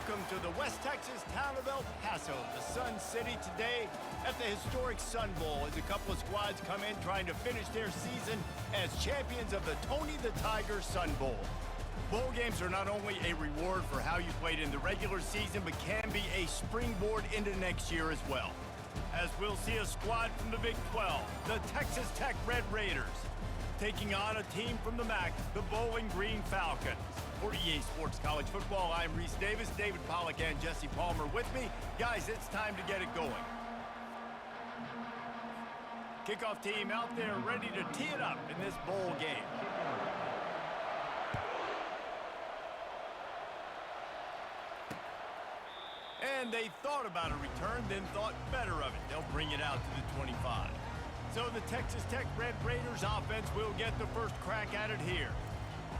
Welcome to the West Texas town of El Paso, the Sun City, today at the historic Sun Bowl as a couple of squads come in trying to finish their season as champions of the Tony the Tiger Sun Bowl. Bowl games are not only a reward for how you played in the regular season, but can be a springboard into next year as well. As we'll see a squad from the Big 12, the Texas Tech Red Raiders, taking on a team from the MAC, the Bowling Green Falcons. For EA Sports College Football, I'm Reese Davis, David Pollack and Jesse Palmer with me. Guys, it's time to get it going. Kickoff team out there ready to tee it up in this bowl game. And they thought about a return, then thought better of it. They'll bring it out to the 25. So the Texas Tech Red Raiders offense will get the first crack at it here.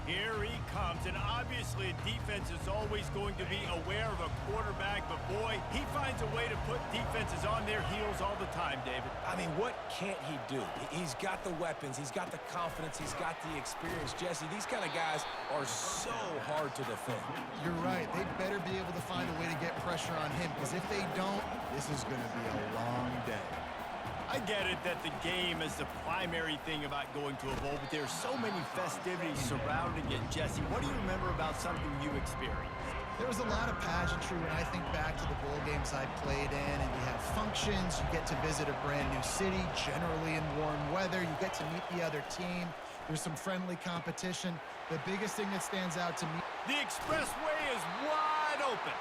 Here he comes, and obviously defense is always going to be aware of a quarterback, but boy, he finds a way to put defenses on their heels all the time, David. I mean, what can't he do? He's got the weapons, he's got the confidence, he's got the experience. Jesse, these kind of guys are so hard to defend. You're right. They better be able to find a way to get pressure on him, because if they don't, this is going to be a long day. I get it that the game is the primary thing about going to a bowl, but there's so many festivities surrounding it. Jesse, what do you remember about something you experienced? There was a lot of pageantry when I think back to the bowl games I played in, and you have functions, you get to visit a brand new city, generally in warm weather, you get to meet the other team, there's some friendly competition. The biggest thing that stands out to me... The expressway is wide open.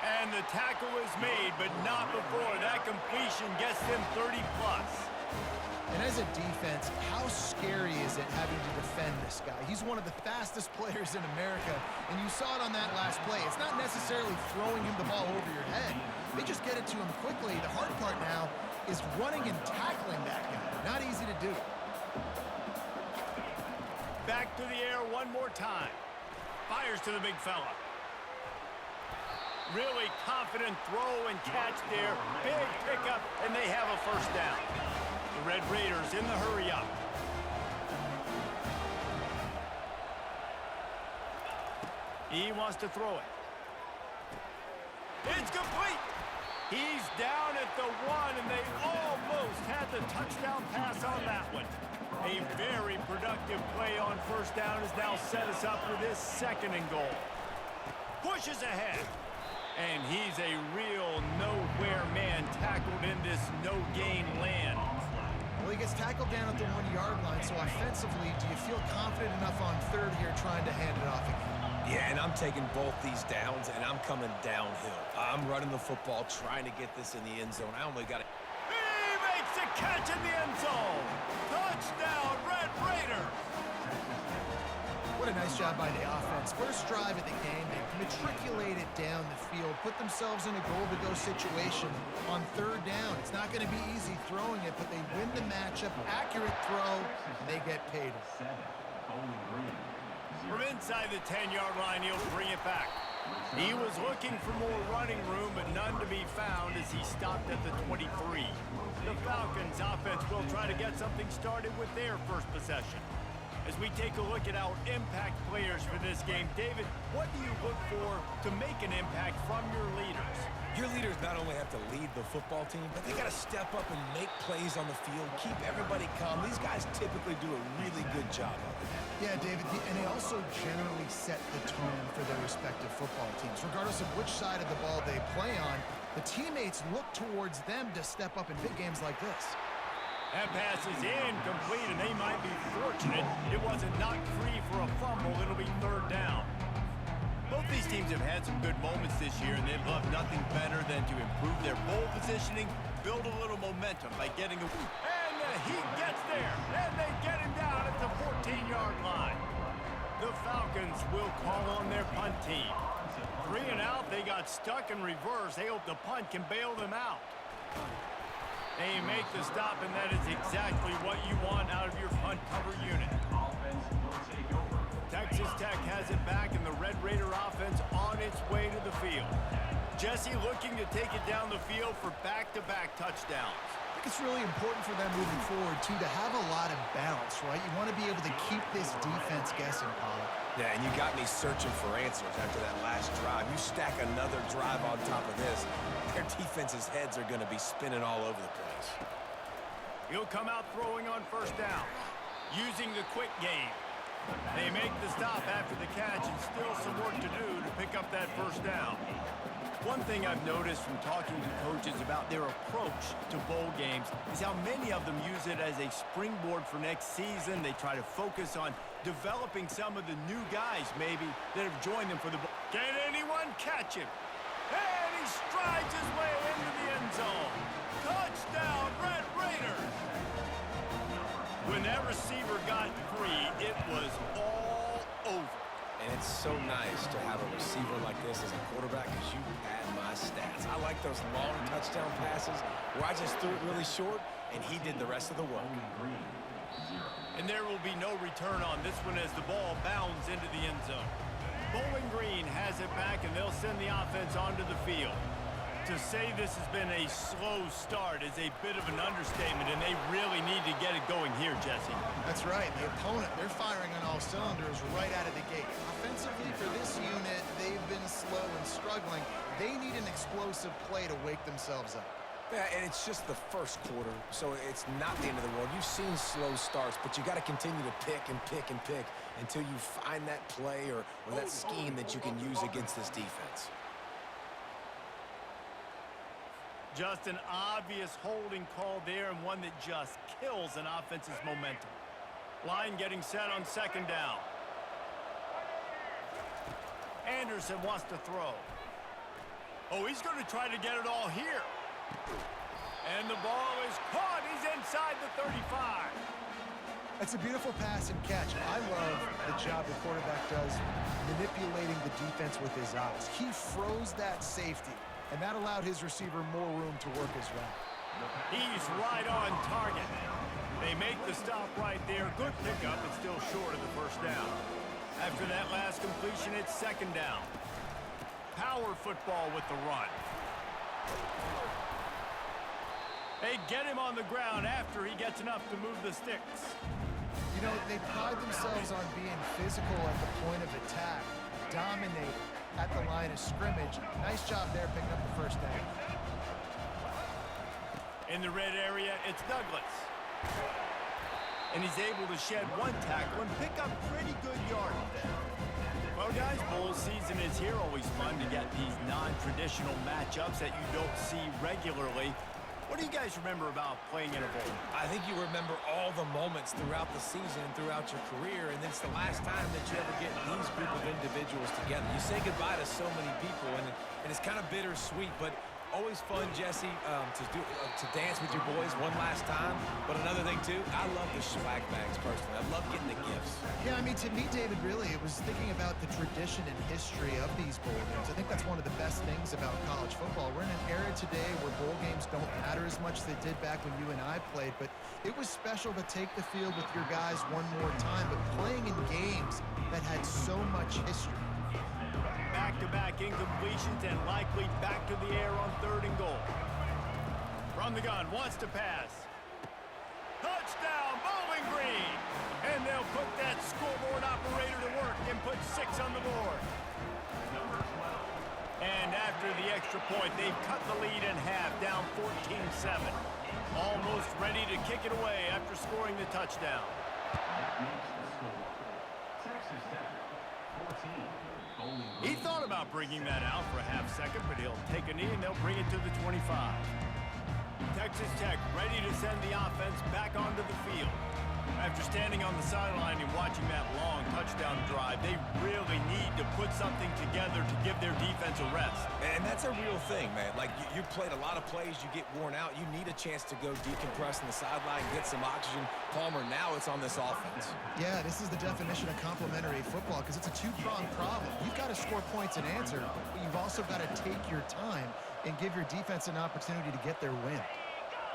And the tackle is made, but not before that completion gets them 30+. And as a defense, how scary is it having to defend this guy? He's one of the fastest players in America, and you saw it on that last play. It's not necessarily throwing him the ball over your head. They just get it to him quickly. The hard part now is running and tackling that guy. Not easy to do. Back to the air one more time. Fires to the big fella. Really confident throw and catch there. Big pickup, and they have a first down. The Red Raiders in the hurry-up. He wants to throw it. It's complete. He's down at the 1, and they almost had the touchdown pass on that one. A very productive play on first down has now set us up for this second and goal. Pushes ahead. And he's a real nowhere man tackled in this no-gain land. Well, he gets tackled down at the 1-yard line, so offensively, do you feel confident enough on third here trying to hand it off again? Yeah, and I'm taking both these downs, and I'm coming downhill. I'm running the football, trying to get this in the end zone. I only got it. He makes a catch in the end zone. Touchdown, Red Raiders. What a nice job by the offense. First drive of the game, they matriculated down the field, put themselves in a goal-to-go situation on third down. It's not going to be easy throwing it, but they win the matchup. Accurate throw, and they get paid. From inside the 10-yard line, he'll bring it back. He was looking for more running room, but none to be found as he stopped at the 23. The Falcons offense will try to get something started with their first possession. As we take a look at our impact players for this game, David, what do you look for to make an impact from your leaders? Your leaders not only have to lead the football team, but they got to step up and make plays on the field, keep everybody calm. These guys typically do a really good job of it. Yeah, David, and they also generally set the tone for their respective football teams. Regardless of which side of the ball they play on, the teammates look towards them to step up in big games like this. That pass is incomplete, and they might be fortunate it wasn't knocked free for a fumble. It'll be third down. Both these teams have had some good moments this year, and they'd love nothing better than to improve their bowl positioning, build a little momentum by getting a... And he gets there, and they get him down at the 14-yard line. The Falcons will call on their punt team. 3 and out, they got stuck in reverse. They hope the punt can bail them out. They make the stop, and that is exactly what you want out of your punt cover unit. Texas Tech has it back, and the Red Raider offense on its way to the field. Jesse looking to take it down the field for back-to-back touchdowns. I think it's really important for them moving forward, too, to have a lot of balance, right? You want to be able to keep this defense guessing, Pollard. Yeah, and you got me searching for answers after that last drive. You stack another drive on top of this, their defense's heads are going to be spinning all over the place. He'll come out throwing on first down, using the quick game. They make the stop after the catch and still some work to do to pick up that first down. One thing I've noticed from talking to coaches about their approach to bowl games is how many of them use it as a springboard for next season. They try to focus on developing some of the new guys maybe that have joined them for the bowl. Can anyone catch him? And he strides his way into the end zone. Touchdown, Red Raiders! When that receiver got free, it was all over. And it's so nice to have a receiver like this as a quarterback because you pad my stats. I like those long touchdown passes where I just threw it really short and he did the rest of the work. And there will be no return on this one as the ball bounds into the end zone. Bowling Green has it back and they'll send the offense onto the field. To say this has been a slow start is a bit of an understatement, and they really need to get it going here, Jesse. That's right. The opponent, they're firing on all cylinders right out of the gate. Offensively, for this unit, they've been slow and struggling. They need an explosive play to wake themselves up. Yeah, and it's just the first quarter, so it's not the end of the world. You've seen slow starts, but you got to continue to pick and pick and pick until you find that play or that scheme that you can use against this defense. Just an obvious holding call there and one that just kills an offense's momentum. Line getting set on second down. Anderson wants to throw. Oh, he's going to try to get it all here. And the ball is caught. He's inside the 35. That's a beautiful pass and catch. I love the job the quarterback does manipulating the defense with his eyes. He froze that safety, and that allowed his receiver more room to work his route. He's right on target. They make the stop right there. Good pickup, but still short of the first down. After that last completion, it's second down. Power football with the run. They get him on the ground after he gets enough to move the sticks. You know, they pride themselves on being physical at the point of attack, dominate at the line of scrimmage. Nice job there picking up the first down. In the red area, it's Douglas. And he's able to shed one tackle and pick up pretty good yardage there. Well, guys, bowl season is here. Always fun to get these non-traditional matchups that you don't see regularly. What do you guys remember about playing in a bowl? I think you remember all the moments throughout the season and throughout your career, and it's the last time that you ever get these group of individuals together. You say goodbye to so many people, and it's kind of bittersweet, but always fun, Jesse, to dance with your boys one last time. But another thing, too, I love the swag bags, personally. I love getting the gifts. Yeah, I mean, to me, David, really, it was thinking about the tradition and history of these bowl games. I think that's one of the best things about college football. We're in an era today where bowl games don't matter as much as they did back when you and I played, but it was special to take the field with your guys one more time, but playing in games that had so much history. Back-to-back incompletions and likely back to the air on 3rd and goal. From the gun, wants to pass. Touchdown, Bowling Green! And they'll put that scoreboard operator to work and put 6 on the board. And after the extra point, they've cut the lead in half, down 14-7. Almost ready to kick it away after scoring the touchdown. He thought about bringing that out for a half second, but he'll take a knee and they'll bring it to the 25. Texas Tech ready to send the offense back onto the field. After standing on the sideline and watching that long touchdown drive, they really need to put something together to give their defense a rest. And that's a real thing, man. Like, you played a lot of plays, you get worn out, you need a chance to go decompress on the sideline, get some oxygen. Palmer, now it's on this offense. Yeah, this is the definition of complementary football because it's a two-pronged problem. You've got to score points and answer, but you've also got to take your time and give your defense an opportunity to get their win.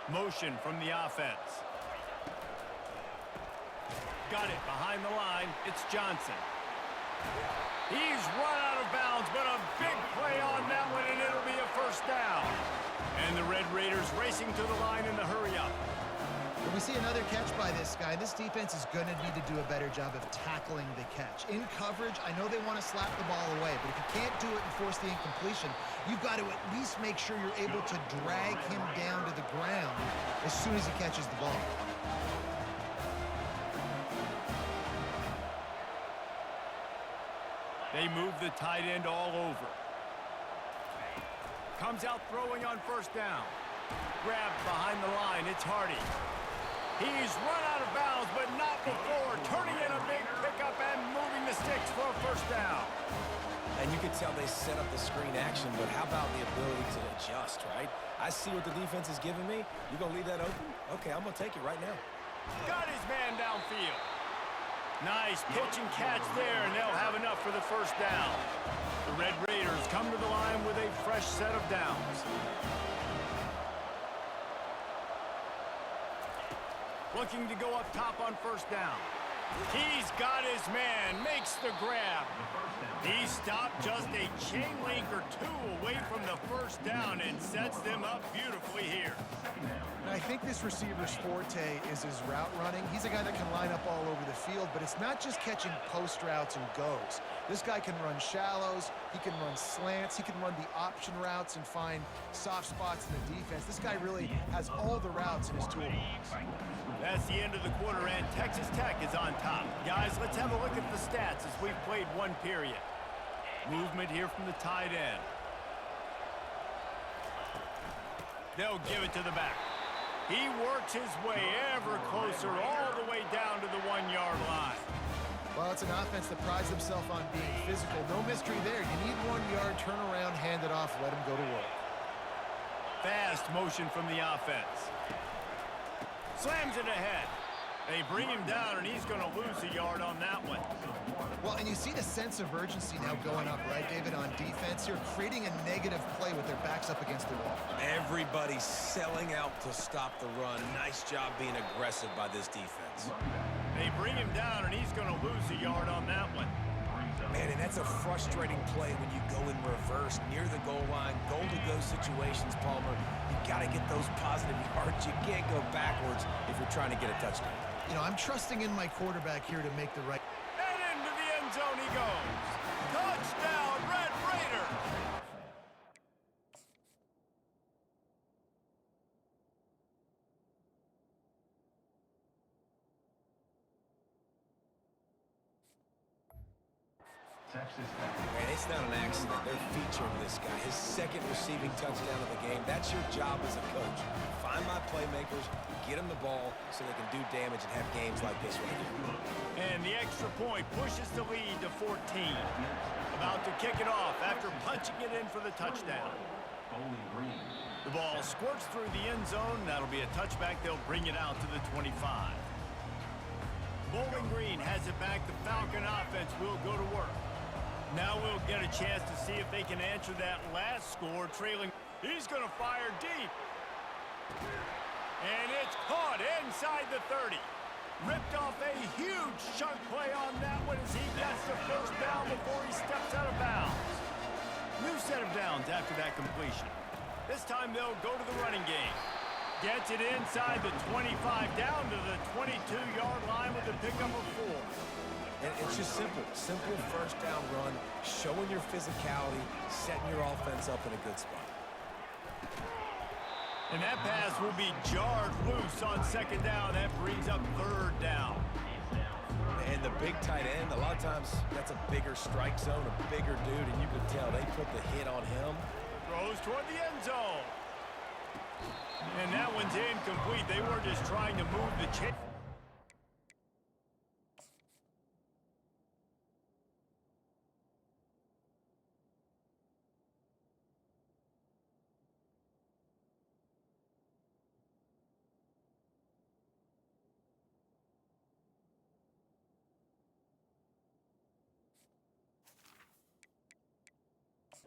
Motion from the offense. Got it behind the line. It's Johnson. He's run out of bounds, but a big play on that one, and it'll be a first down. And the Red Raiders racing to the line in the hurry up. We see another catch by this guy. This defense is going to need to do a better job of tackling the catch. In coverage, I know they want to slap the ball away, but if you can't do it and force the incompletion, you've got to at least make sure you're able to drag him down to the ground as soon as he catches the ball. They move the tight end all over. Comes out throwing on first down. Grabbed behind the line. It's Hardy. He's run out of bounds, but not before turning in a big pickup and moving the sticks for a first down. And you can tell they set up the screen action, but how about the ability to adjust, right? I see what the defense is giving me. You gonna leave that open? Okay, I'm gonna take it right now. Got his man downfield. Nice pitch and catch there, and they'll have enough for the first down. The Red Raiders come to the line with a fresh set of downs. Looking to go up top on first down. He's got his man, makes the grab. He stopped just a chain link or two away from the first down and sets them up beautifully here. And I think this receiver's forte is his route running. He's a guy that can line up all over the field, but it's not just catching post routes and goes. This guy can run shallows, he can run slants, he can run the option routes and find soft spots in the defense. This guy really has all the routes in his toolbox. That's the end of the quarter, and Texas Tech is on top. Guys, let's have a look at the stats as we've played one period. Movement here from the tight end. They'll give it to the back. He works his way ever closer all the way down to the 1-yard line. Well, it's an offense that prides themselves on being physical. No mystery there. You need 1 yard, turn around, hand it off, let him go to work. Fast motion from the offense. Slams it ahead. They bring him down, and he's going to lose a yard on that one. Well, and you see the sense of urgency now going up, right, David, on defense here, creating a negative play with their backs up against the wall. Everybody's selling out to stop the run. Nice job being aggressive by this defense. They bring him down, and he's going to lose a yard on that one. Man, and that's a frustrating play when you go in reverse near the goal line. Goal-to-go situations, Palmer. You got to get those positive yards. You can't go backwards if you're trying to get a touchdown. You know, I'm trusting in my quarterback here to make the right. And into the end zone he goes. Touchdown, Red Raiders! Man, it's not an accident. They're featuring this guy. His second receiving touchdown of the game. That's your job as a coach. Find my playmakers, get them the ball so they can do damage and have games like this right here. And the extra point pushes the lead to 14. About to kick it off after punching it in for the touchdown. The ball squirts through the end zone. That'll be a touchback. They'll bring it out to the 25. Bowling Green has it back. The Falcon offense will go to work. Now we'll get a chance to see if they can answer that last score, trailing. He's going to fire deep. And it's caught inside the 30. Ripped off a huge chunk play on that one as he gets the first down before he steps out of bounds. New set of downs after that completion. This time they'll go to the running game. Gets it inside the 25, down to the 22-yard line with a pickup of 4. And it's just simple. Simple first down run, showing your physicality, setting your offense up in a good spot. And that pass will be jarred loose on second down. That brings up third down. And the big tight end, a lot of times that's a bigger strike zone, a bigger dude, and you can tell they put the hit on him. Throws toward the end zone. And that one's incomplete. They were just trying to move the chain.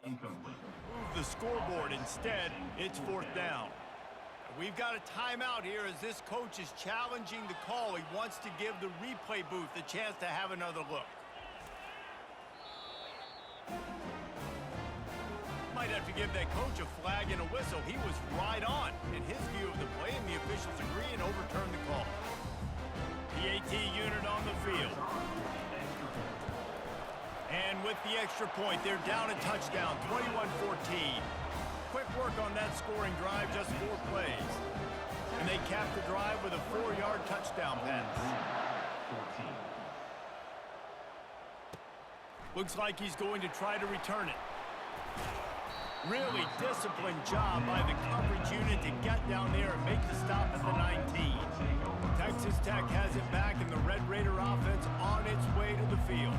Incomplete. Move the scoreboard. Instead, it's fourth down. We've got a timeout here as this coach is challenging the call. He wants to give the replay booth a chance to have another look. Might might have to give that coach a flag and a whistle. He was right on in his view of the play, and the officials agree and overturn the call. PAT unit on the field. And with the extra point, they're down a touchdown, 21-14. Quick work on that scoring drive, just 4 plays. And they cap the drive with a 4-yard touchdown pass. Looks like he's going to try to return it. Really disciplined job by the coverage unit to get down there and make the stop at the 19. Texas Tech has it back, and the Red Raider offense on its way to the field.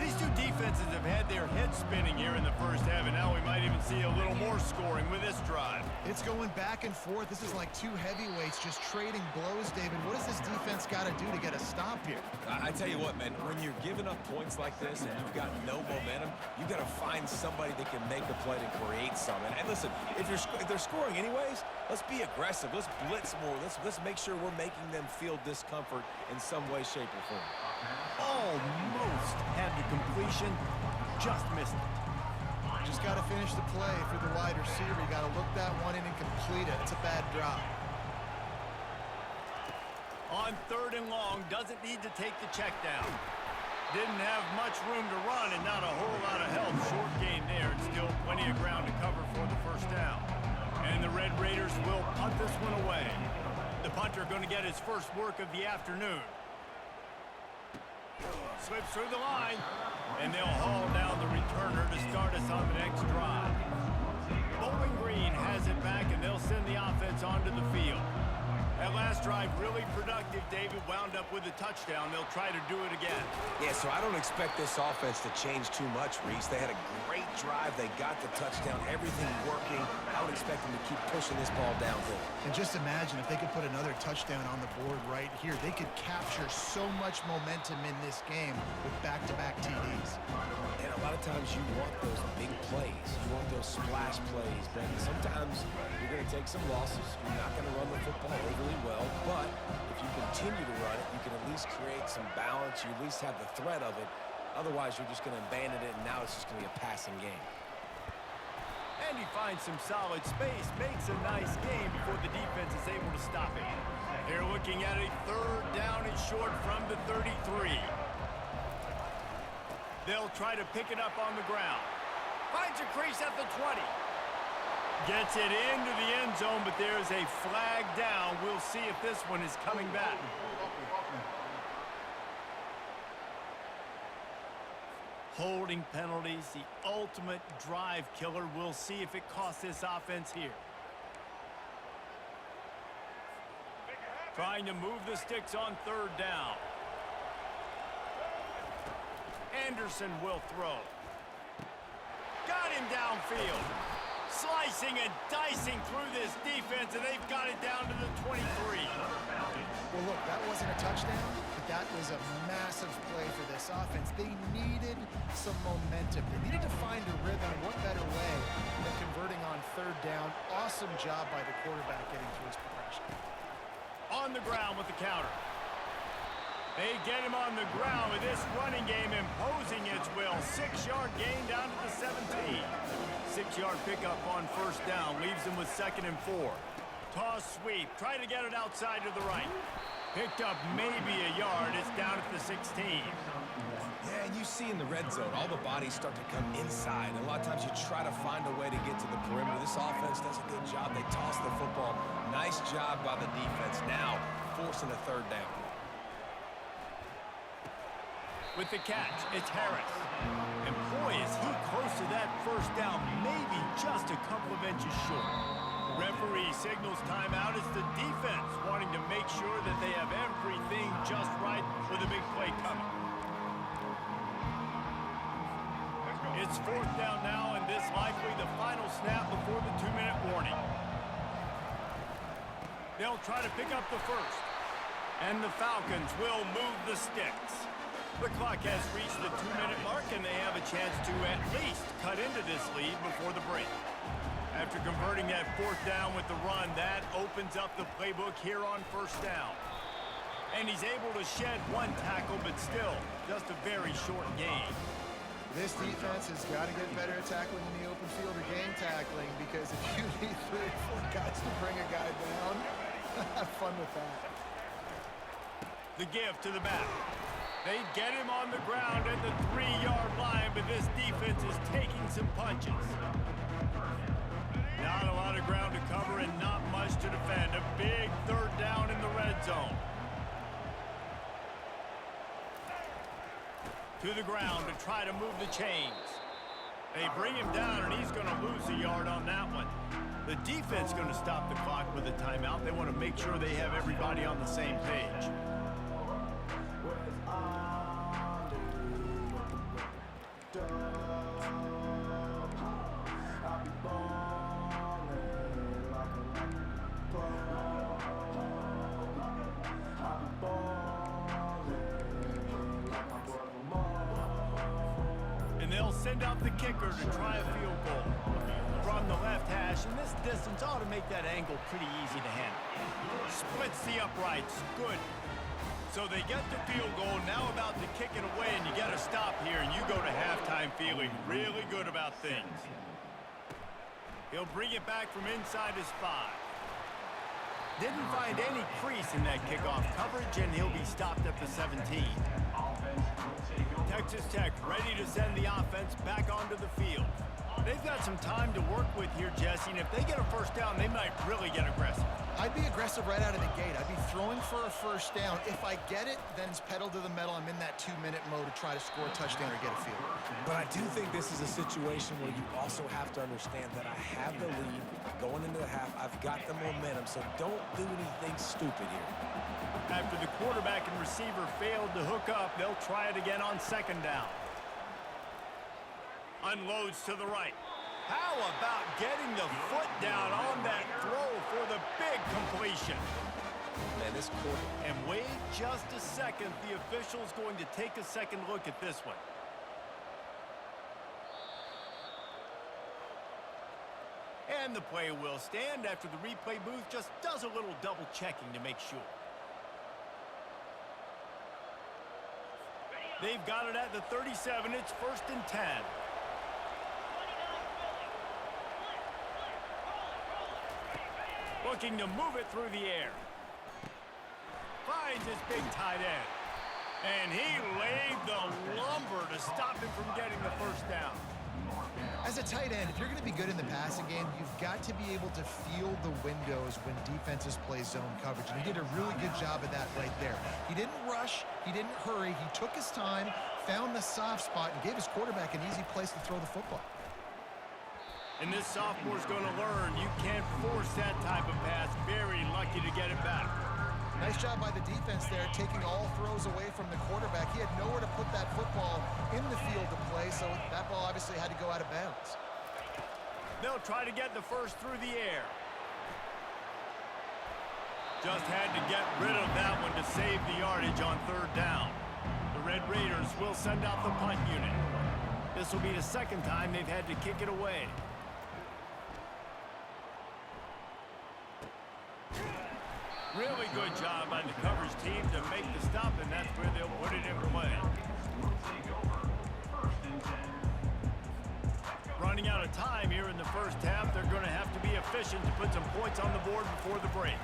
These two defenses have had their heads spinning here in the first half, and now we might even see a little more scoring with this drive. It's going back and forth. This is like two heavyweights just trading blows, David. What does this defense got to do to get a stop here? I tell you what, man, when you're giving up points like this and you've got no momentum, you got to find somebody that can make a play to create something. And listen, if they're scoring anyways, let's be aggressive. Let's blitz more. Let's make sure we're making them feel discomfort in some way, shape, or form. Almost had the completion, just missed it. Just got to finish the play for the wide receiver. You got to look that one in and complete it. It's a bad drop. On 3rd and long, doesn't need to take the check down. Didn't have much room to run and not a whole lot of help. Short gain there, and still plenty of ground to cover for the first down. And the Red Raiders will punt this one away. The punter going to get his first work of the afternoon. Slips through the line, and they'll haul down the returner to start us on the next drive. Bowling Green has it back, and they'll send the offense onto the field. That last drive really productive. David wound up with a touchdown. They'll try to do it again. Yeah, so I don't expect this offense to change too much, Reese. They had a great drive. They got the touchdown. Everything working. I would expect them to keep pushing this ball downhill. And just imagine if they could put another touchdown on the board right here. They could capture so much momentum in this game with back-to-back TDs. And a lot of times you want those big plays. You want those splash plays. But sometimes you're going to take some losses. You're not going to run the football overly well. But if you continue to run it, you can at least create some balance. You at least have the threat of it. Otherwise, you're just going to abandon it, and now it's just going to be a passing game. And he finds some solid space, makes a nice game before the defense is able to stop it. They're looking at a 3rd down and short from the 33. They'll try to pick it up on the ground. Finds a crease at the 20. Gets it into the end zone, but there's a flag down. We'll see if this one is coming back. Holding penalties, the ultimate drive killer. We'll see if it costs this offense here. Trying to move the sticks on 3rd down. Anderson will throw. Got him downfield. Slicing and dicing through this defense, and they've got it down to the 23. Well, look, that wasn't a touchdown, but that was a massive play for this offense. They needed some momentum. They needed to find a rhythm. What better way than converting on 3rd down? Awesome job by the quarterback getting through his progression. On the ground with the counter. They get him on the ground with this running game imposing its will. 6-yard gain down to the 17. 6-yard pickup on 1st down. Leaves him with 2nd and 4. Toss sweep. Try to get it outside to the right. Picked up maybe a yard. It's down at the 16. Yeah, and you see in the red zone, all the bodies start to come inside. And a lot of times you try to find a way to get to the perimeter. This offense does a good job. They toss the football. Nice job by the defense. Now forcing a 3rd down. With the catch, it's Harris. And boy, is he close to that 1st down, maybe just a couple of inches short. Referee signals timeout. It's the defense wanting to make sure that they have everything just right with a big play coming. It's 4th down now, and this likely the final snap before the 2-minute warning. They'll try to pick up the 1st. And the Falcons will move the sticks. The clock has reached the 2-minute mark, and they have a chance to at least cut into this lead before the break. After converting that 4th down with the run, that opens up the playbook here on 1st down. And he's able to shed 1 tackle, but still just a very short gain. This defense has got to get better at tackling in the open field or game tackling, because if you need 3 or 4 guys to bring a guy down, have fun with that. The give to the back. They get him on the ground at the 3-yard line, but this defense is taking some punches. Not a lot of ground to cover and not much to defend. A big 3rd down in the red zone. To the ground to try to move the chains. They bring him down, and he's going to lose a yard on that one. The defense is going to stop the clock with a timeout. They want to make sure they have everybody on the same page. They'll send out the kicker to try a field goal from the left hash, and this distance ought to make that angle pretty easy to handle. Splits the uprights. Good. So they get the field goal, now about to kick it away, and you get a stop here, and you go to halftime feeling really good about things. He'll bring it back from inside his 5. Didn't find any crease in that kickoff coverage, and he'll be stopped at the 17. Texas Tech ready to send the offense back onto the field. They've got some time to work with here, Jesse, and if they get a first down, they might really get aggressive. I'd be aggressive right out of the gate. I'd be throwing for a first down. If I get it, then it's pedal to the metal. I'm in that 2-minute mode to try to score a touchdown or get a field. But I do think this is a situation where you also have to understand that I have the lead going into the half. I've got the momentum, so don't do anything stupid here. After the quarterback and receiver failed to hook up, they'll try it again on 2nd down. Unloads to the right. How about getting the foot down on that throw for the big completion? Man, this quarter. And wait just a second. The official's going to take a second look at this one. And the play will stand after the replay booth just does a little double checking to make sure. They've got it at the 37. It's 1st and 10. Looking to move it through the air. Finds his big tight end. And he laid the lumber to stop him from getting the first down. As a tight end, if you're going to be good in the passing game, you've got to be able to feel the windows when defenses play zone coverage. And he did a really good job of that right there. He didn't rush. He didn't hurry. He took his time, found the soft spot, and gave his quarterback an easy place to throw the football. And this sophomore's going to learn you can't force that type of pass. Very lucky to get it back. Nice job by the defense there, taking all throws away from the quarterback. He had nowhere to put that football in the field to play, so that ball obviously had to go out of bounds. They'll try to get the first through the air. Just had to get rid of that one to save the yardage on 3rd down. The Red Raiders will send out the punt unit. This will be the 2nd time they've had to kick it away. Really good job by the coverage team to make the stop, and that's where they'll put it in play. Running out of time here in the first half, they're going to have to be efficient to put some points on the board before the break.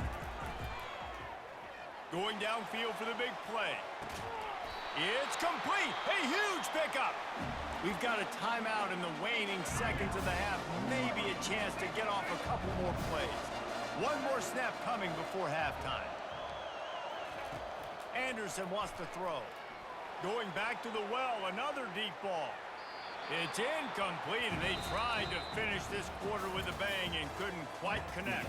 Going downfield for the big play. It's complete. A huge pickup. We've got a timeout in the waning seconds of the half. Maybe a chance to get off a couple more plays. One more snap coming before halftime. Anderson wants to throw. Going back to the well, another deep ball. It's incomplete, and they tried to finish this quarter with a bang and couldn't quite connect.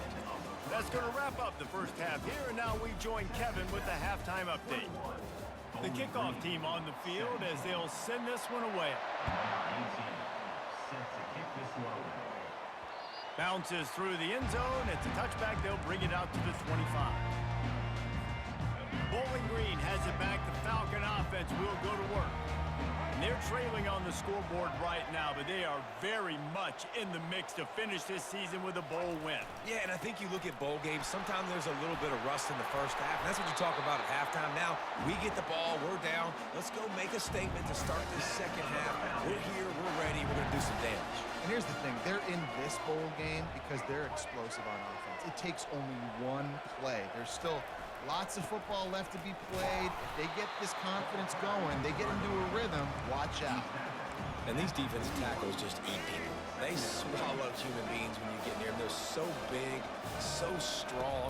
That's going to wrap up the first half here, and now we join Kevin with the halftime update. The kickoff team on the field as they'll send this one away. Bounces through the end zone. It's a touchback. They'll bring it out to the 25. Bowling Green has it back. The Falcon offense will go to work. And they're trailing on the scoreboard right now, but they are very much in the mix to finish this season with a bowl win. Yeah, and I think you look at bowl games, sometimes there's a little bit of rust in the first half, and that's what you talk about at halftime. Now, we get the ball, we're down. Let's go make a statement to start this second half. We're here. here's the thing. They're in this bowl game because they're explosive on offense. It takes only one play. There's still lots of football left to be played. If they get this confidence going, they get into a rhythm, watch out. And these defensive tackles just eat people. They swallow human beings when you get near them. They're so big, so strong.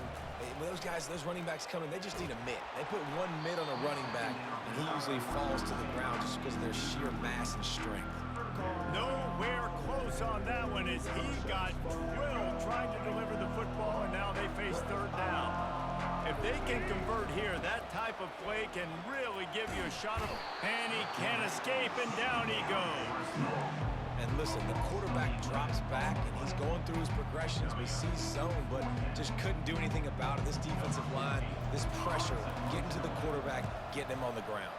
When those guys, those running backs come in, they just need a mitt. They put one mitt on a running back, and he usually falls to the ground just because of their sheer mass and strength. Nowhere close on that one as he got drilled trying to deliver the football, and now they face third down. If they can convert here, that type of play can really give you a shot. And he can't escape, and down he goes. And listen, the quarterback drops back, and he's going through his progressions. We see zone, but just couldn't do anything about it. This defensive line, this pressure, getting to the quarterback, getting him on the ground.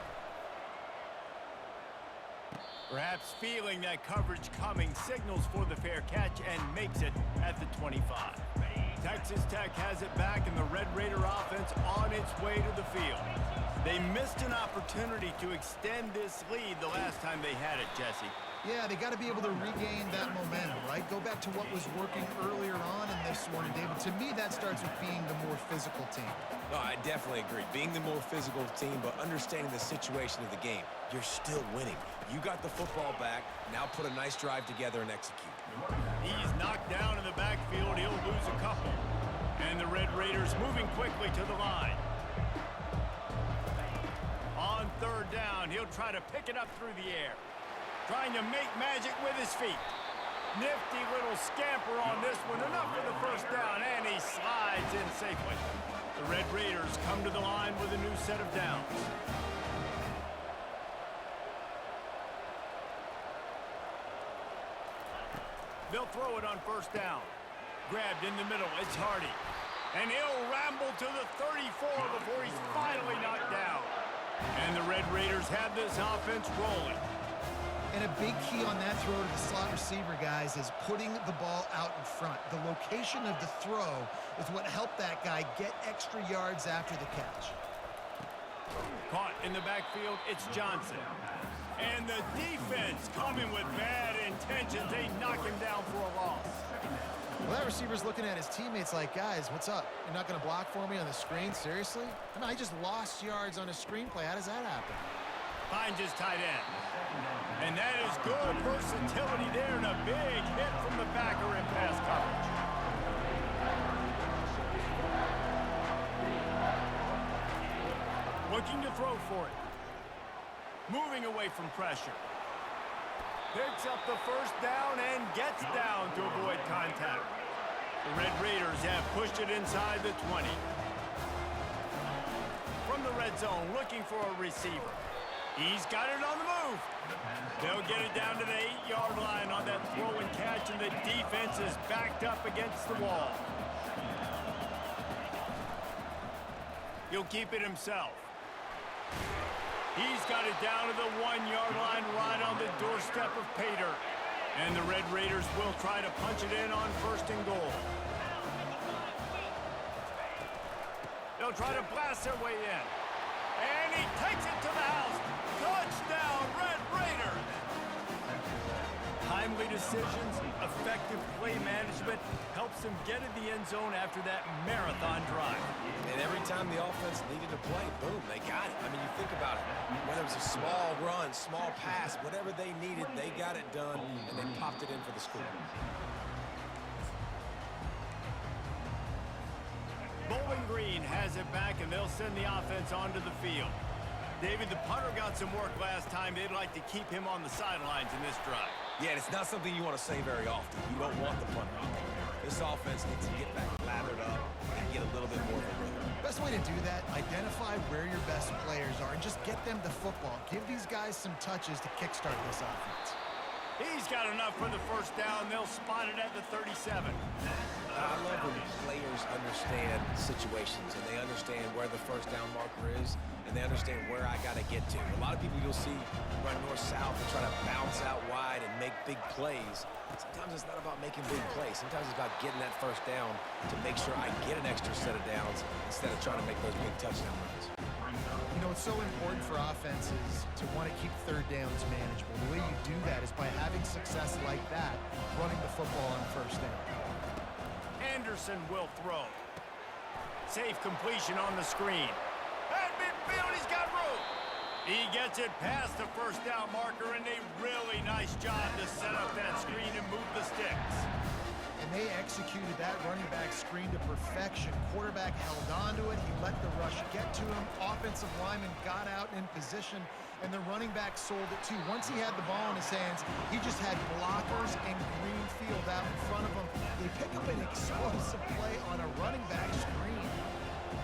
Perhaps feeling that coverage coming, signals for the fair catch and makes it at the 25. Texas Tech has it back, and the Red Raider offense on its way to the field. They missed an opportunity to extend this lead the last time they had it, Jesse. Yeah, they got to be able to regain that momentum, right? Go back to what was working earlier on in this one, and David, to me, that starts with being the more physical team. No, I definitely agree. Being the more physical team, but understanding the situation of the game. You're still winning. You got the football back. Now put a nice drive together and execute. He's knocked down in the backfield. He'll lose a couple. And the Red Raiders moving quickly to the line. On third down, he'll try to pick it up through the air. Trying to make magic with his feet. Nifty little scamper on this one. Enough for the first down, and he slides in safely. The Red Raiders come to the line with a new set of downs. They'll throw it on first down. Grabbed in the middle, it's Hardy. And he'll ramble to the 34 before he's finally knocked down. And the Red Raiders have this offense rolling. And a big key on that throw to the slot receiver, guys, is putting the ball out in front. The location of the throw is what helped that guy get extra yards after the catch. Caught in the backfield, it's Johnson. And the defense coming with bad intentions. They knock him down for a loss. Well, that receiver's looking at his teammates like, guys, what's up? You're not going to block for me on the screen? Seriously? I mean, I just lost yards on a screenplay. How does that happen? Finds his tight end. And that is good versatility there, and a big hit from the backer in pass coverage. Looking to throw for it. Moving away from pressure. Picks up the first down and gets down to avoid contact. The Red Raiders have pushed it inside the 20. From the red zone, looking for a receiver. He's got it on the move. They'll get it down to the 8-yard line on that throw and catch, and the defense is backed up against the wall. He'll keep it himself. He's got it down to the 1-yard line right on the doorstep of Pater. And the Red Raiders will try to punch it in on first and goal. They'll try to blast their way in. And he takes it to the house. Touchdown, Red Raiders! Timely decisions, effective play management helps them get in the end zone after that marathon drive. And every time the offense needed to play, boom, they got it. I mean, you think about it. Whether it was a small run, small pass, whatever they needed, they got it done, and they popped it in for the score. Bowling Green has it back, and they'll send the offense onto the field. David, the punter got some work last time. They'd like to keep him on the sidelines in this drive. Yeah, and it's not something you want to say very often. You don't want the punter out there. This offense needs to get back lathered up and get a little bit more of a rhythm. Best way to do that, identify where your best players are and just get them the football. Give these guys some touches to kickstart this offense. He's got enough for the first down. They'll spot it at the 37. I love when players understand situations and they understand where the first down marker is and they understand where I got to get to. A lot of people you'll see run north-south and try to bounce out wide and make big plays. Sometimes it's not about making big plays. Sometimes it's about getting that first down to make sure I get an extra set of downs instead of trying to make those big touchdown runs. You know, it's so important for offenses to want to keep third downs manageable. The way you do that is by having success like that running the football on first down. Anderson will throw. Safe completion on the screen. At midfield, he's got room. He gets it past the first down marker, and a really nice job to set up that screen and move the sticks. And they executed that running back screen to perfection. Quarterback held on to it. He let the rush get to him. Offensive lineman got out in position, and the running back sold it too. Once he had the ball in his hands, he just had blockers and green field out in front of him. They pick up an explosive play on a running back screen.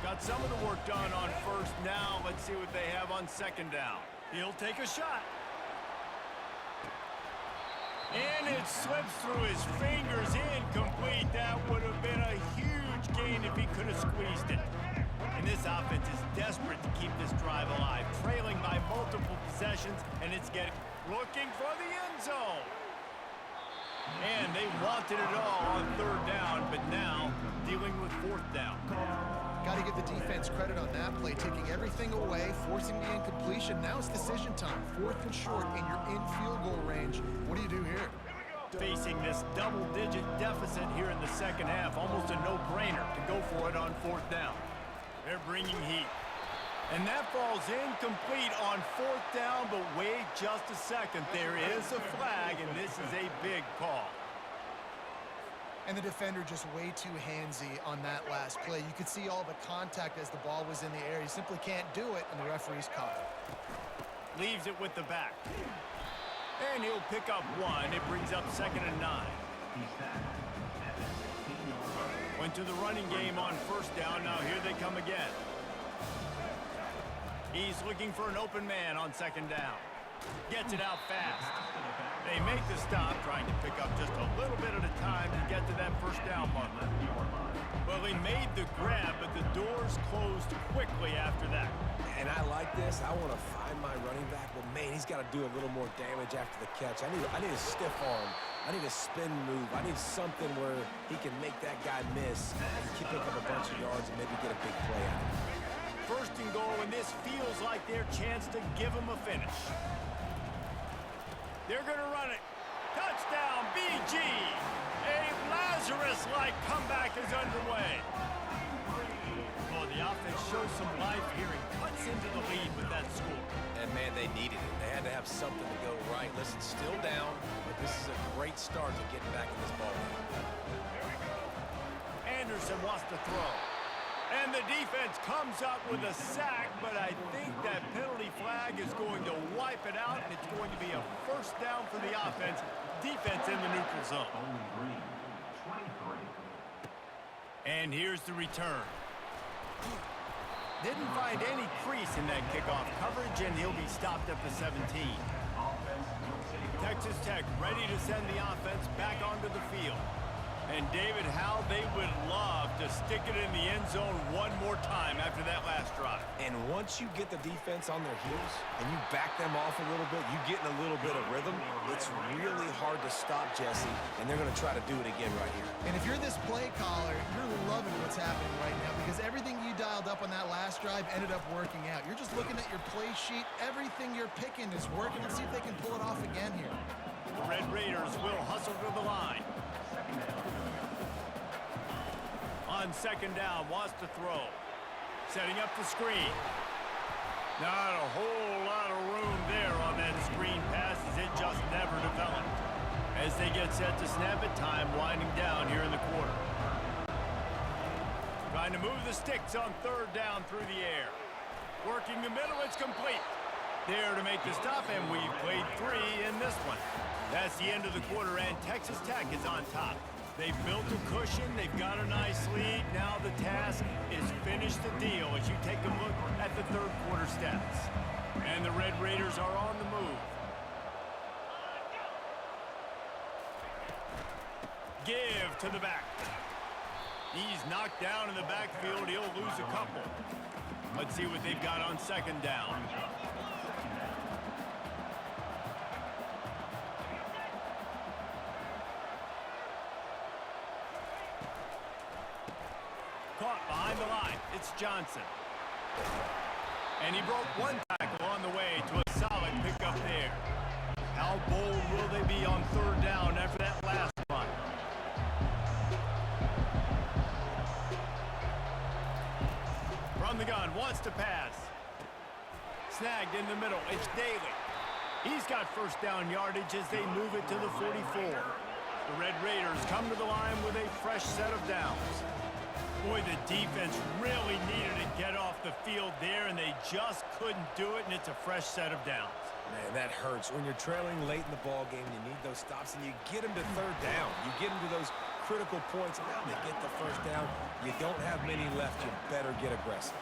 Got some of the work done on first. Now let's see what they have on second down. He'll take a shot. And it slips through his fingers, incomplete. That would have been a huge gain if he could have squeezed it. And this offense is desperate to keep this drive alive, trailing by multiple possessions, and it's looking for the end zone. And they wanted it all on third down, but now dealing with fourth down. Got to give the defense credit on that play, taking everything away, forcing the incompletion. Now it's decision time. Fourth and short, and you're in field goal range. What do you do here? Facing this double-digit deficit here in the second half, almost a no-brainer to go for it on fourth down. They're bringing heat. And that falls incomplete on fourth down, but wait just a second. There is a flag, and this is a big call. And the defender just way too handsy on that last play. You could see all the contact as the ball was in the air. He simply can't do it, and the referee's caught it. Leaves it with the back. And he'll pick up one. It brings up 2nd and 9. Went to the running game on first down. Now here they come again. He's looking for an open man on second down. Gets it out fast. They make the stop, trying to pick up just a little bit at a time to get to that first down marker. Well, he made the grab, but the doors closed quickly after that. And I like this. I want to find my running back, but man, he's got to do a little more damage after the catch. I need a stiff arm. I need a spin move. I need something where he can make that guy miss and pick up a bunch of yards and maybe get a big play out of it. First and goal, and this feels like their chance to give him a finish. They're going to run it. Touchdown, BG. A Lazarus-like comeback is underway. Oh, the offense shows some life here and cuts into the lead with that score. And, man, they needed it. They had to have something to go right. Listen, still down, but this is a great start to getting back in this ballgame. Anderson wants to throw. And the defense comes up with a sack, but I think that penalty flag is going to wipe it out, and it's going to be a first down for the offense. Defense in the neutral zone. And here's the return. Didn't find any crease in that kickoff coverage, and he'll be stopped at the 17. Texas Tech ready to send the offense back onto the field. And David, how they would love to stick it in the end zone one more time after that last drive. And once you get the defense on their heels and you back them off a little bit, you get in a little bit of rhythm, it's really hard to stop Jesse, and they're going to try to do it again right here. And if you're this play caller, you're loving what's happening right now because everything you dialed up on that last drive ended up working out. You're just looking at your play sheet. Everything you're picking is working. Let's see if they can pull it off again here. The Red Raiders will hustle to the line. On second down, wants to throw. Setting up the screen. Not a whole lot of room there on that screen pass as it just never developed. As they get set to snap it, time winding down here in the quarter. Trying to move the sticks on third down through the air. Working the middle, it's complete. There to make the stop, and we've played 3 in this one. That's the end of the quarter, and Texas Tech is on top. They've built a cushion. They've got a nice lead. Now the task is finish the deal as you take a look at the third quarter stats. And the Red Raiders are on the move. Give to the back. He's knocked down in the backfield. He'll lose a couple. Let's see what they've got on second down. Caught behind the line. It's Johnson. And he broke one tackle on the way to a solid pickup there. How bold will they be on third down after that last run? From the gun, wants to pass. Snagged in the middle, it's Daly. He's got first down yardage as they move it to the 44. The Red Raiders come to the line with a fresh set of downs. Boy, the defense really needed to get off the field there, and they just couldn't do it, and it's a fresh set of downs. Man, that hurts. When you're trailing late in the ball game, you need those stops, and you get them to third down. You get them to those critical points, and now they get the first down. You don't have many left. You better get aggressive.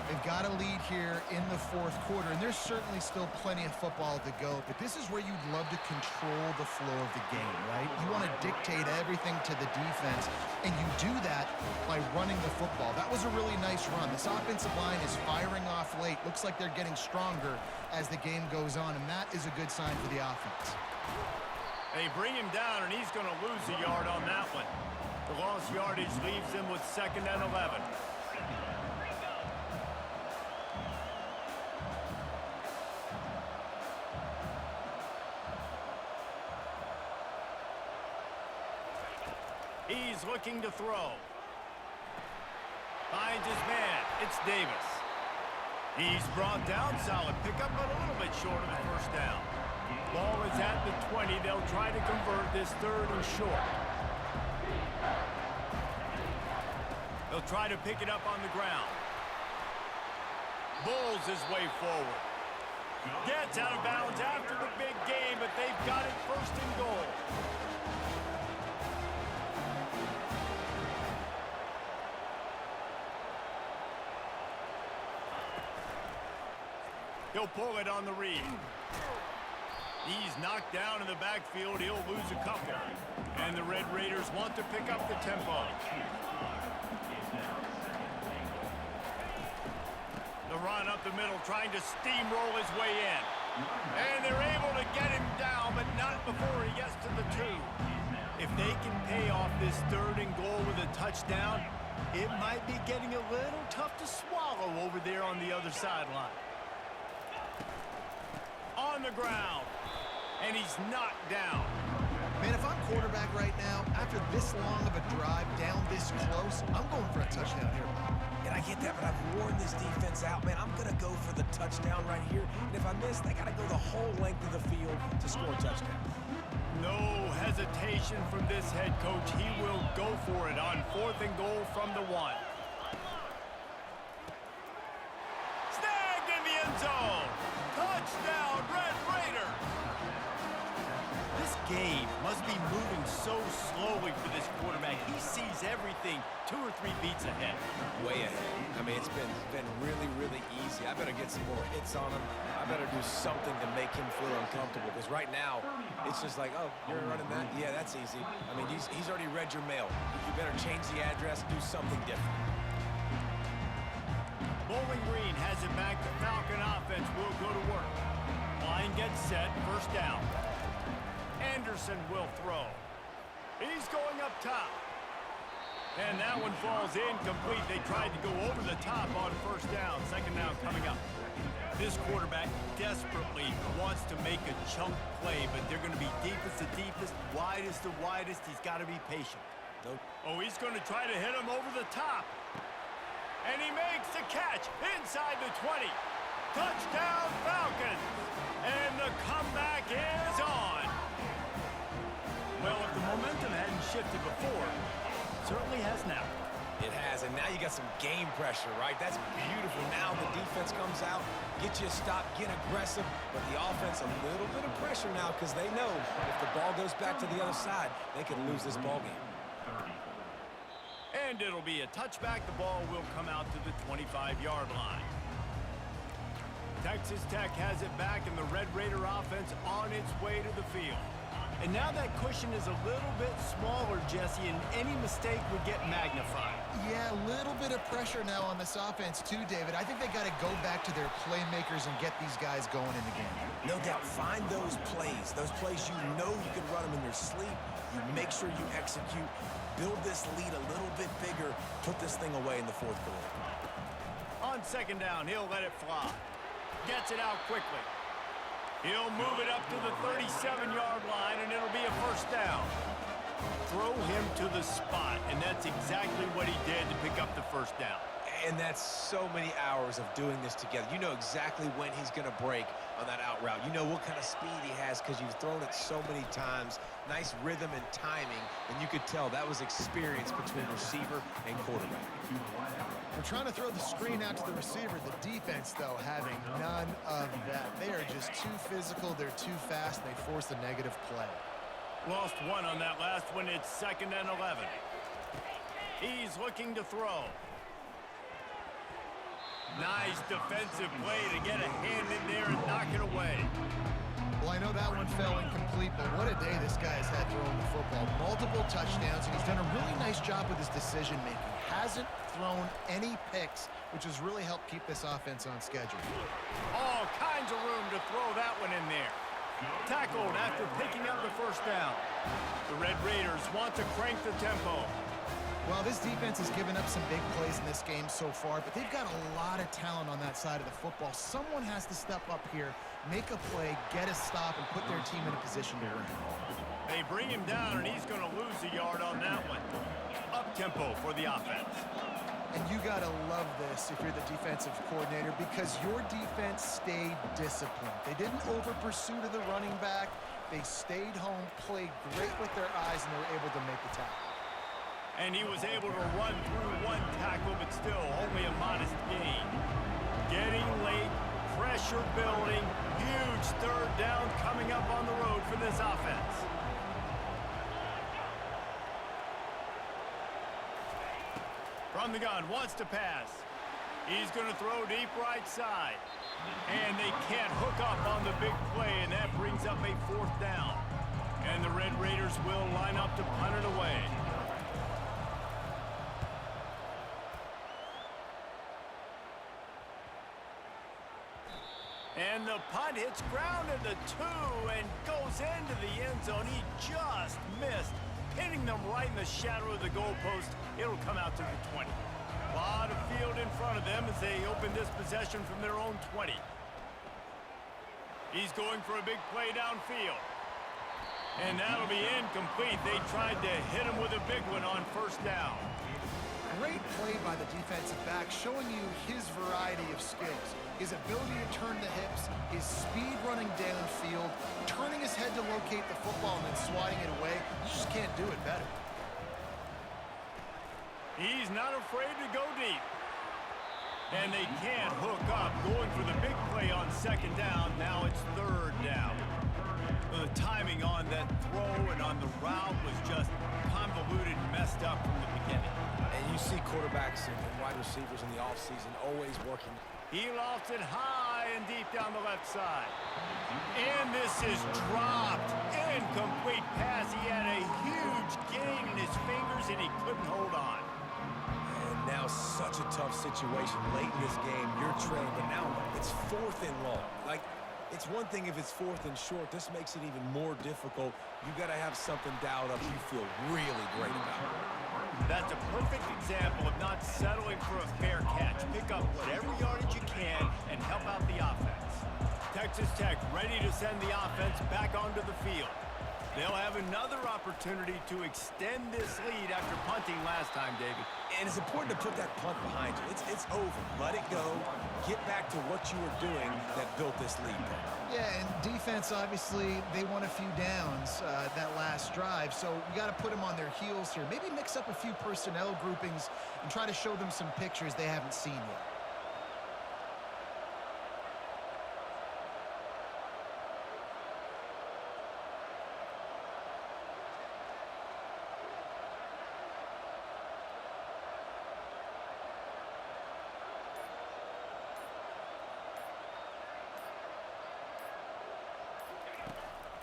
They've got a lead here in the fourth quarter, and there's certainly still plenty of football to go, but this is where you'd love to control the flow of the game, right? You want to dictate everything to the defense, and you do that by running the football. That was a really nice run. This offensive line is firing off late. Looks like they're getting stronger as the game goes on, and that is a good sign for the offense. They bring him down, and he's going to lose a yard on that one. The lost yardage leaves him with 2nd and 11. He's looking to throw. Finds his man. It's Davis. He's brought down. Solid pickup, but a little bit short of the first down. Ball is at the 20. They'll try to convert this 3rd and short. They'll try to pick it up on the ground. Bulls his way forward. Gets out of bounds after the big game, but they've got it 1st and goal. He'll pull it on the read. He's knocked down in the backfield. He'll lose a couple. And the Red Raiders want to pick up the tempo. The run up the middle, trying to steamroll his way in. And they're able to get him down, but not before he gets to the 2. If they can pay off this 3rd and goal with a touchdown, it might be getting a little tough to swallow over there on the other sideline. On the ground, and he's knocked down. Man, if I'm quarterback right now, after this long of a drive down this close, I'm going for a touchdown here. And I get that, but I've worn this defense out, man. I'm going to go for the touchdown right here. And if I miss, they got to go the whole length of the field to score a touchdown. No hesitation from this head coach. He will go for it on 4th and goal from the 1. Snagged in the end zone. Touchdown, Red Raider. This game must be moving so slowly for this quarterback. He sees everything 2 or 3 beats ahead. Way ahead. I mean, it's been really, really easy. I better get some more hits on him. I better do something to make him feel uncomfortable, because right now, it's just like, oh, you're running that? Yeah, that's easy. I mean, he's already read your mail. You better change the address, do something different. Bowling Green has it back. The Falcon offense will go to work. Line gets set. 1st down. Anderson will throw. He's going up top. And that one falls incomplete. They tried to go over the top on 1st down. 2nd down coming up. This quarterback desperately wants to make a chunk play, but they're going to be deepest to deepest, widest to widest. He's got to be patient. Nope. Oh, he's going to try to hit him over the top. And he makes the catch inside the 20. Touchdown, Falcons. And the comeback is on. Well, if the momentum hadn't shifted before, it certainly has now. It has, and now you got some game pressure, right? That's beautiful. Now the defense comes out, get you a stop, get aggressive, but the offense a little bit of pressure now, because they know if the ball goes back to the other side, they can lose this ball game. And it'll be a touchback. The ball will come out to the 25-yard line. Texas Tech has it back, and the Red Raider offense on its way to the field. And now that cushion is a little bit smaller, Jesse, and any mistake would get magnified. Yeah, a little bit of pressure now on this offense too, David. I think they got to go back to their playmakers and get these guys going in the game. No doubt. Find those plays you know you can run them in your sleep. You make sure you execute. Build this lead a little bit bigger. Put this thing away in the 4th quarter. On 2nd down, he'll let it fly. Gets it out quickly. He'll move it up to the 37-yard line, and it'll be a first down. Throw him to the spot, and that's exactly what he did to pick up the first down. And that's so many hours of doing this together. You know exactly when he's going to break on that out route. You know what kind of speed he has because you've thrown it so many times. Nice rhythm and timing, and you could tell that was experience between receiver and quarterback. They're trying to throw the screen out to the receiver. The defense, though, having none of that. They are just too physical. They're too fast. They force a negative play. Lost one on that last one. It's 2nd and 11. He's looking to throw. Nice defensive play to get a hand in there and knock it away. Well, I know that one fell incomplete, but what a day this guy has had throwing the football. Multiple touchdowns, and he's done a really nice job with his decision-making. Hasn't thrown any picks, which has really helped keep this offense on schedule. All kinds of room to throw that one in there. Tackled after picking up the first down. The Red Raiders want to crank the tempo. Well, this defense has given up some big plays in this game so far, but they've got a lot of talent on that side of the football. Someone has to step up here, make a play, get a stop, and put their team in a position to win. They bring him down, and he's going to lose a yard on that one. Up-tempo for the offense. And you got to love this if you're the defensive coordinator because your defense stayed disciplined. They didn't over-pursue to the running back. They stayed home, played great with their eyes, and they were able to make the tackle. And he was able to run through one tackle, but still only a modest gain. Getting late, pressure building, huge third down coming up on the road for this offense. From the gun, wants to pass. He's going to throw deep right side. And they can't hook up on the big play, and that brings up a 4th down. And the Red Raiders will line up to punt it away. And the punt hits ground at the 2 and goes into the end zone. He just missed, hitting them right in the shadow of the goalpost. It'll come out to the 20. A lot of field in front of them as they open this possession from their own 20. He's going for a big play downfield. And that'll be incomplete. They tried to hit him with a big one on first down. Great play by the defensive back, showing you his variety of skills. His ability to turn the hips, his speed running downfield, turning his head to locate the football and then swatting it away. You just can't do it better. He's not afraid to go deep. And they can't hook up, going for the big play on 2nd down. Now it's 3rd down. The timing on that throw and on the route was just convoluted, messed up from the beginning. And you see quarterbacks and wide receivers in the offseason always working. He lofts it high and deep down the left side. And this is dropped. Incomplete pass. He had a huge gain in his fingers, and he couldn't hold on. And now such a tough situation late in this game. You're trailing, but now it's 4th and long. Like, it's one thing if it's 4th and short. This makes it even more difficult. You got to have something dialed up you feel really great about. That's a perfect example of not settling for a fair catch. Pick up whatever yardage you can and help out the offense. Texas Tech ready to send the offense back onto the field. They'll have another opportunity to extend this lead after punting last time, David. And it's important to put that punt behind you. It's over. Let it go. Get back to what you were doing that built this lead. Yeah, and defense, obviously, they won a few downs that last drive, so we got to put them on their heels here. Maybe mix up a few personnel groupings and try to show them some pictures they haven't seen yet.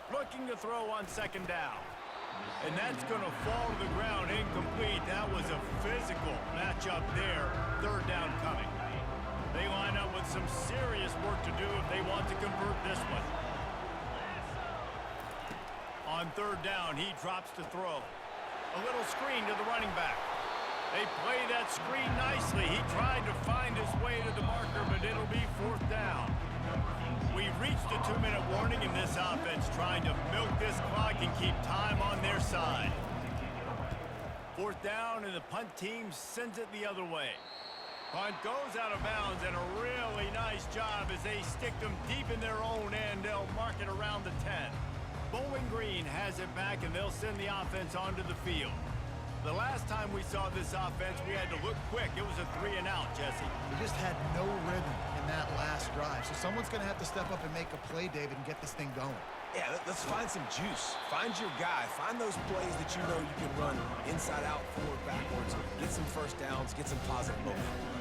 Looking to throw on 2nd down. And that's going to fall to the ground incomplete. That was a physical matchup there. 3rd down coming. They line up with some serious work to do if they want to convert this one. On 3rd down, he drops to throw. A little screen to the running back. They play that screen nicely. He tried to find his way to the marker, but it'll be 4th down. We've reached a 2-minute warning in this offense, trying to milk this clock and keep time on their side. 4th down, and the punt team sends it the other way. Punt goes out of bounds, and a really nice job as they stick them deep in their own end. They'll mark it around the 10. Bowling Green has it back, and they'll send the offense onto the field. The last time we saw this offense, we had to look quick. It was a 3-and-out, Jesse. We just had no rhythm in that last drive. So someone's going to have to step up and make a play, David, and get this thing going. Yeah, let's find some juice. Find your guy. Find those plays that you know you can run inside out, forward, backwards. Get some first downs. Get some positive momentum.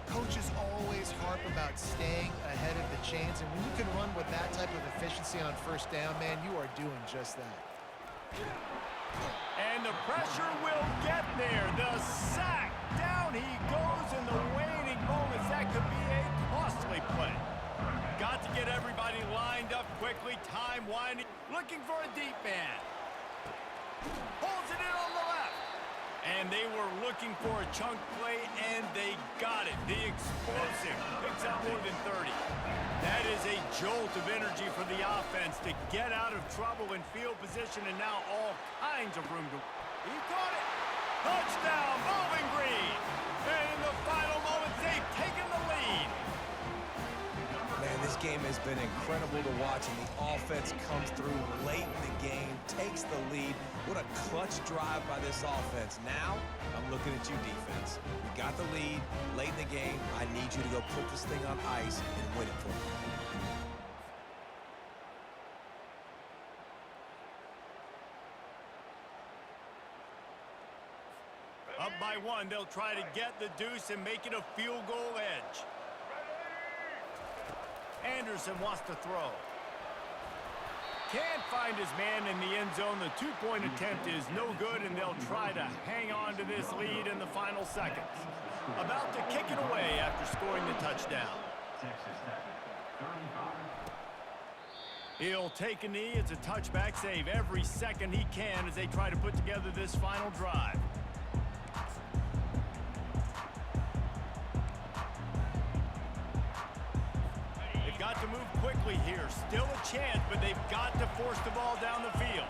Coaches always harp about staying ahead of the chains, and when you can run with that type of efficiency on first down, man, you are doing just that. And the pressure will get there. The sack. Down he goes in the waning moments. That could be a costly play. Got to get everybody lined up quickly. Time winding. Looking for a deep man. Holds it in on the left. And they were looking for a chunk play, and they got it. The explosive picks up more than 30. That is a jolt of energy for the offense to get out of trouble in field position, and now all kinds of room to... He caught it! Touchdown, Bowling Green! And in the final moments, they've taken the lead. Man, this game has been incredible to watch, and the offense comes through late in the game, takes the lead. What a clutch drive by this offense. Now, I'm looking at you, defense. You got the lead late in the game. I need you to go put this thing on ice and win it for me. Up by 1, they'll try to get the deuce and make it a field goal edge. Anderson wants to throw. Can't find his man in the end zone. The 2-point attempt is no good, and they'll try to hang on to this lead in the final seconds. About to kick it away after scoring the touchdown. He'll take a knee. It's a touchback save every second he can as they try to put together this final drive. Got to move quickly here. Still a chance, but they've got to force the ball down the field.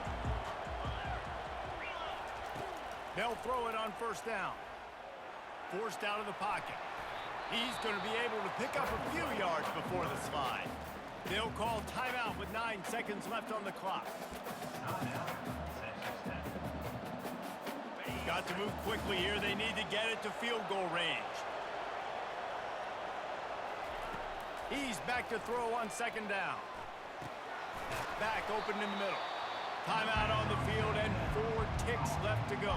They'll throw it on first down. Forced out of the pocket. He's going to be able to pick up a few yards before the slide. They'll call timeout with 9 seconds left on the clock. Got to move quickly here. They need to get it to field goal range. He's back to throw on second down. Back open in the middle. Timeout on the field and 4 ticks left to go.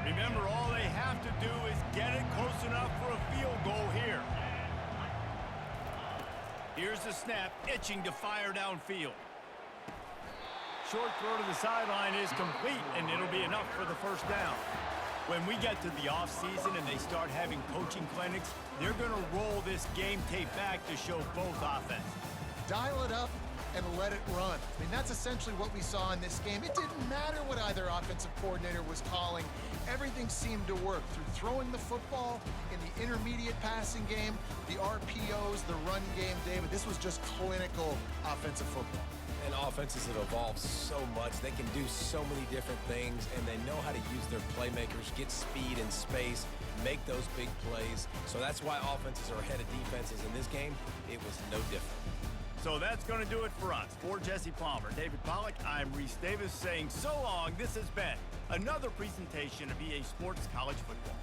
Remember, all they have to do is get it close enough for a field goal here. Here's the snap, itching to fire downfield. Short throw to the sideline is complete, and it'll be enough for the first down. When we get to the offseason and they start having coaching clinics, they're going to roll this game tape back to show both offenses. Dial it up and let it run. I mean, that's essentially what we saw in this game. It didn't matter what either offensive coordinator was calling. Everything seemed to work through throwing the football in the intermediate passing game, the RPOs, the run game, David. This was just clinical offensive football. And offenses have evolved so much. They can do so many different things, and they know how to use their playmakers, get speed and space, make those big plays. So that's why offenses are ahead of defenses. In this game, it was no different. So that's going to do it for us. For Jesse Palmer, David Pollack, I'm Reese Davis saying so long. This has been another presentation of EA Sports College Football.